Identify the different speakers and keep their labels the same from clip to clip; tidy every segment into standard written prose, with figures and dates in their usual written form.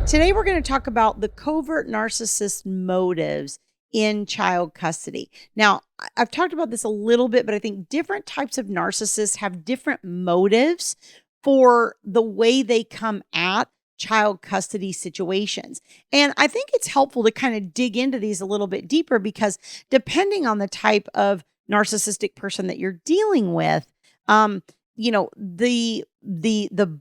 Speaker 1: Today, we're going to talk about the covert narcissist motives in child custody. Now, I've talked about this a little bit, but I think different types of narcissists have different motives for the way they come at child custody situations. And I think it's helpful to kind of dig into these a little bit deeper because depending on the type of narcissistic person that you're dealing with, the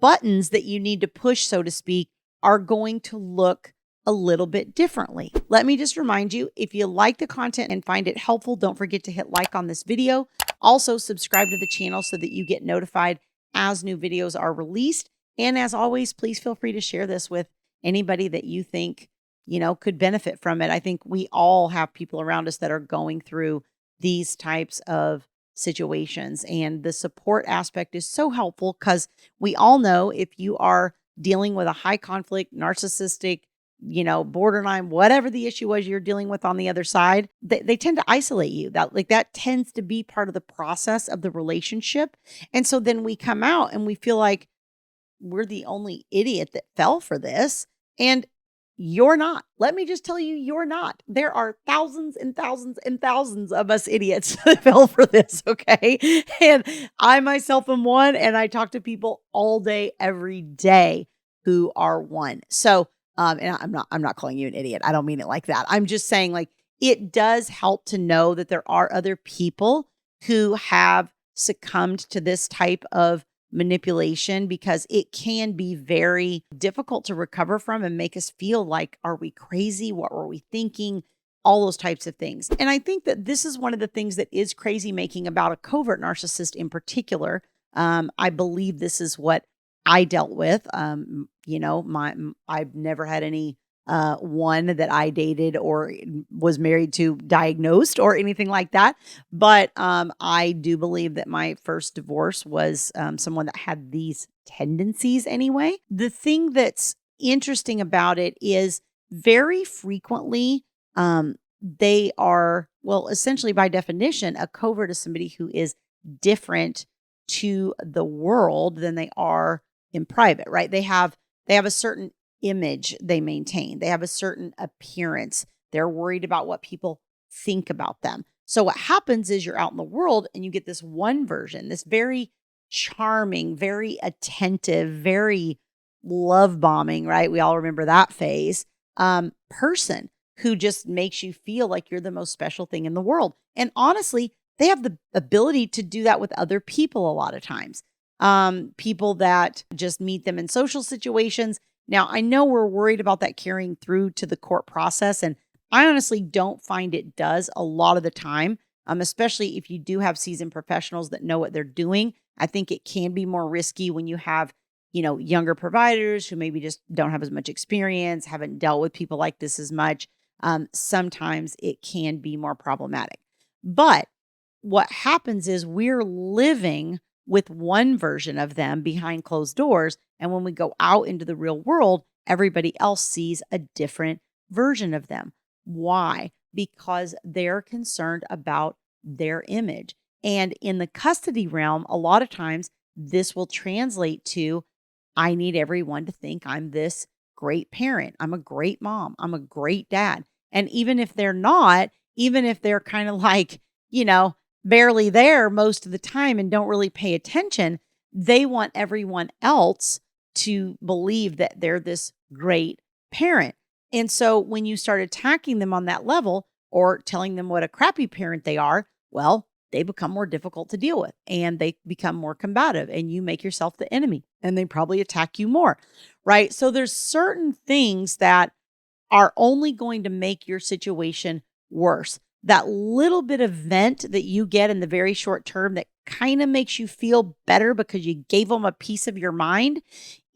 Speaker 1: buttons that you need to push, so to speak, are going to look a little bit differently. Let me just remind you, if you like the content and find it helpful, don't forget to hit like on this video. Also, subscribe to the channel so that you get notified as new videos are released. And as always, please feel free to share this with anybody that you think, could benefit from it. I think we all have people around us that are going through these types of situations. And the support aspect is so helpful because we all know if you are dealing with a high conflict, narcissistic, borderline, whatever the issue was you're dealing with on the other side, they tend to isolate you. That tends to be part of the process of the relationship. And so then we come out and we feel like we're the only idiot that fell for this. And you're not. Let me just tell you, you're not. There are thousands and thousands and thousands of us idiots that fell for this, okay? And I myself am one, and I talk to people all day, every day who are one. So, and I'm not calling you an idiot. I don't mean it like that. I'm just saying, like, it does help to know that there are other people who have succumbed to this type of manipulation because it can be very difficult to recover from and make us feel like, are we crazy? What were we thinking? All those types of things. And I think that this is one of the things that is crazy making about a covert narcissist in particular. I believe this is what I dealt with. I've never had any one that I dated or was married to diagnosed or anything like that. But I do believe that my first divorce was someone that had these tendencies anyway. The thing that's interesting about it is very frequently they are, well, essentially by definition, a covert is somebody who is different to the world than they are in private, right? They have a certain image they maintain. They have a certain appearance. They're worried about what people think about them. So what happens is you're out in the world and you get this one version, this very charming, very attentive, very love bombing, right? We all remember that phase, person who just makes you feel like you're the most special thing in the world. And honestly, they have the ability to do that with other people a lot of times. People that just meet them in social situations. Now, I know we're worried about that carrying through to the court process, and I honestly don't find it does a lot of the time, especially if you do have seasoned professionals that know what they're doing. I think it can be more risky when you have, younger providers who maybe just don't have as much experience, haven't dealt with people like this as much. Sometimes it can be more problematic. But what happens is we're living with one version of them behind closed doors. And when we go out into the real world, everybody else sees a different version of them. Why? Because they're concerned about their image. And in the custody realm, a lot of times this will translate to, I need everyone to think I'm this great parent. I'm a great mom. I'm a great dad. And even if they're not, even if they're kind of like, barely there most of the time and don't really pay attention, they want everyone else to believe that they're this great parent. And so when you start attacking them on that level or telling them what a crappy parent they are, well, they become more difficult to deal with and they become more combative and you make yourself the enemy and they probably attack you more, right? So there's certain things that are only going to make your situation worse. That little bit of vent that you get in the very short term that kind of makes you feel better because you gave them a piece of your mind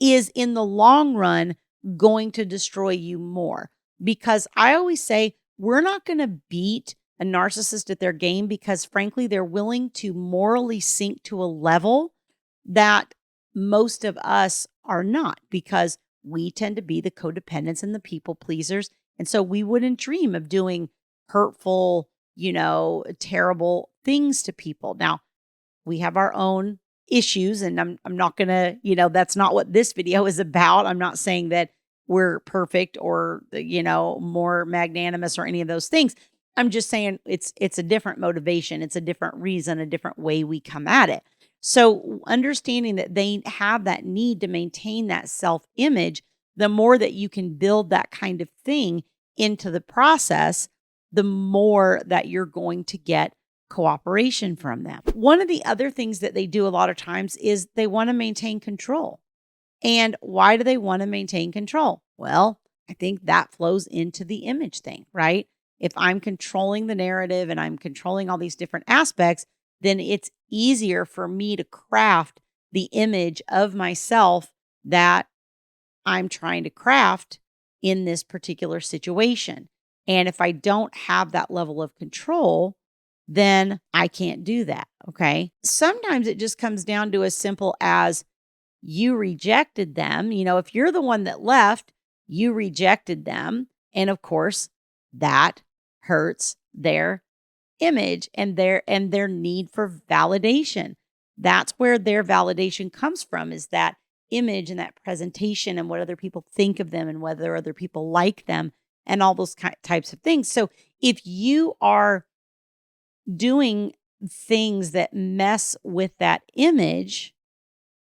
Speaker 1: is in the long run going to destroy you more. Because I always say, we're not going to beat a narcissist at their game because frankly, they're willing to morally sink to a level that most of us are not, because we tend to be the codependents and the people pleasers. And so we wouldn't dream of doing hurtful, terrible things to people. Now, we have our own issues and I'm not going to, that's not what this video is about. I'm not saying that we're perfect or, more magnanimous or any of those things. I'm just saying it's a different motivation. It's a different reason, a different way we come at it. So understanding that they have that need to maintain that self-image, the more that you can build that kind of thing into the process, the more that you're going to get cooperation from them. One of the other things that they do a lot of times is they want to maintain control. And why do they want to maintain control? Well, I think that flows into the image thing, right? If I'm controlling the narrative and I'm controlling all these different aspects, then it's easier for me to craft the image of myself that I'm trying to craft in this particular situation. And if I don't have that level of control, then I can't do that. Okay. Sometimes it just comes down to as simple as you rejected them. If you're the one that left, you rejected them. And of course, that hurts their image and their need for validation. That's where their validation comes from, is that image and that presentation and what other people think of them and whether other people like them and all those types of things. So if you are doing things that mess with that image,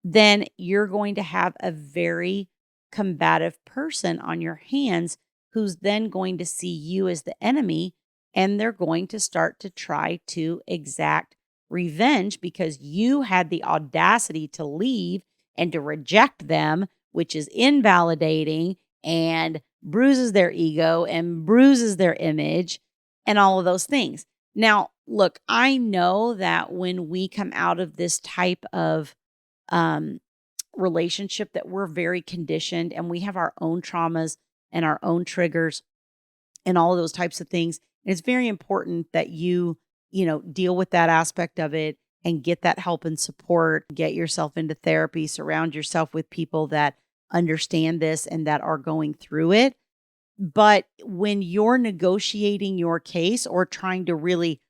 Speaker 1: then you're going to have a very combative person on your hands who's then going to see you as the enemy, and they're going to start to try to exact revenge because you had the audacity to leave and to reject them, which is invalidating and bruises their ego and bruises their image and all of those things. Now, look, I know that when we come out of this type of relationship, that we're very conditioned and we have our own traumas and our own triggers and all of those types of things. And it's very important that you deal with that aspect of it and get that help and support, get yourself into therapy, surround yourself with people that understand this and that are going through it. But when you're negotiating your case or trying to really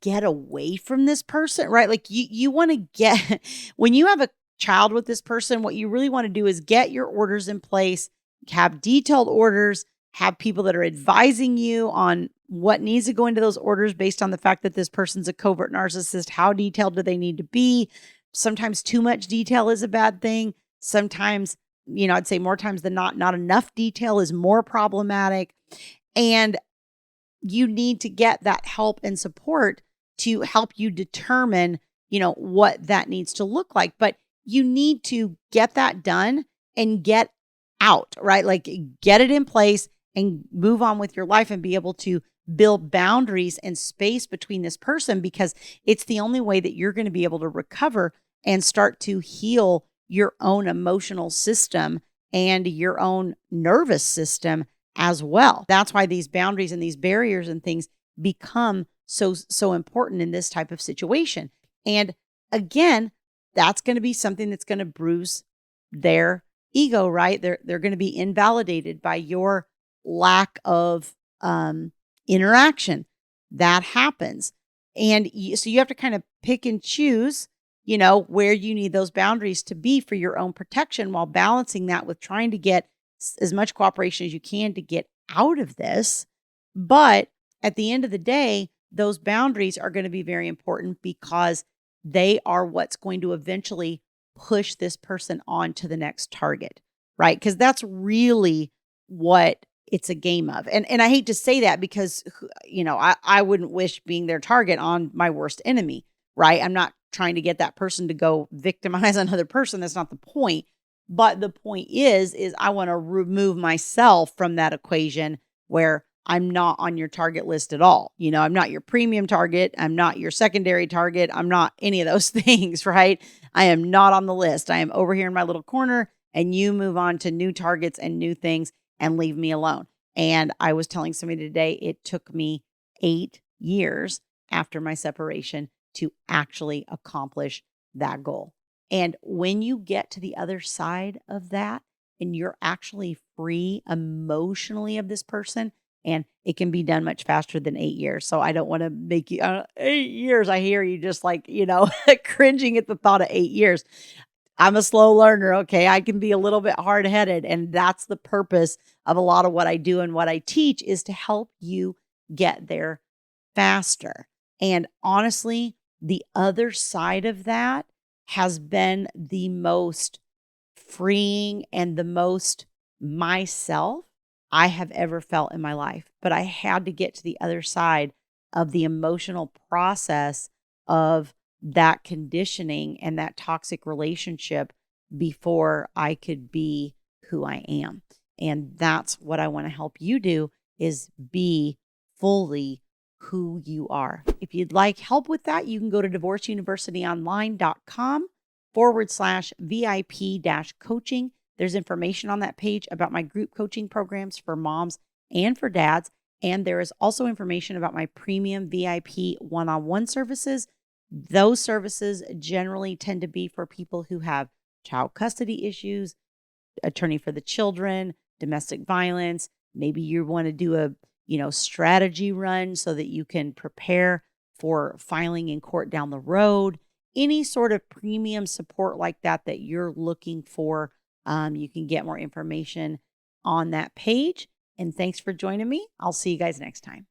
Speaker 1: get away from this person, right? Like you want to get, when you have a child with this person, what you really want to do is get your orders in place, have detailed orders, have people that are advising you on what needs to go into those orders based on the fact that this person's a covert narcissist. How detailed do they need to be? Sometimes too much detail is a bad thing. Sometimes, I'd say more times than not enough detail is more problematic. And you need to get that help and support to help you determine, what that needs to look like. But you need to get that done and get out, right? Like get it in place and move on with your life and be able to build boundaries and space between this person, because it's the only way that you're going to be able to recover and start to heal your own emotional system and your own nervous system as well. That's why these boundaries and these barriers and things become so important in this type of situation. And again, that's going to be something that's going to bruise their ego, right? They're going to be invalidated by your lack of interaction. That happens. And so you have to kind of pick and choose, where you need those boundaries to be for your own protection, while balancing that with trying to get as much cooperation as you can to get out of this. But at the end of the day, those boundaries are going to be very important because they are what's going to eventually push this person on to the next target, right? Because that's really what it's a game of. And I hate to say that because, I wouldn't wish being their target on my worst enemy, right? I'm not trying to get that person to go victimize another person. That's not the point. But the point is I want to remove myself from that equation where I'm not on your target list at all. I'm not your premium target. I'm not your secondary target. I'm not any of those things, right? I am not on the list. I am over here in my little corner, and you move on to new targets and new things and leave me alone. And I was telling somebody today, it took me 8 years after my separation to actually accomplish that goal. And when you get to the other side of that and you're actually free emotionally of this person, and it can be done much faster than 8 years. So I don't want to make you 8 years. I hear you just like, cringing at the thought of 8 years. I'm a slow learner. Okay. I can be a little bit hard headed. And that's the purpose of a lot of what I do and what I teach is to help you get there faster. And honestly, the other side of that has been the most freeing and the most myself I have ever felt in my life. But I had to get to the other side of the emotional process of that conditioning and that toxic relationship before I could be who I am. And that's what I want to help you do is be fully who you are. If you'd like help with that, you can go to divorceuniversityonline.com/VIP-coaching. There's information on that page about my group coaching programs for moms and for dads. And there is also information about my premium VIP one-on-one services. Those services generally tend to be for people who have child custody issues, attorney for the children, domestic violence. Maybe you want to do a strategy run so that you can prepare for filing in court down the road. Any sort of premium support like that you're looking for, you can get more information on that page. And thanks for joining me. I'll see you guys next time.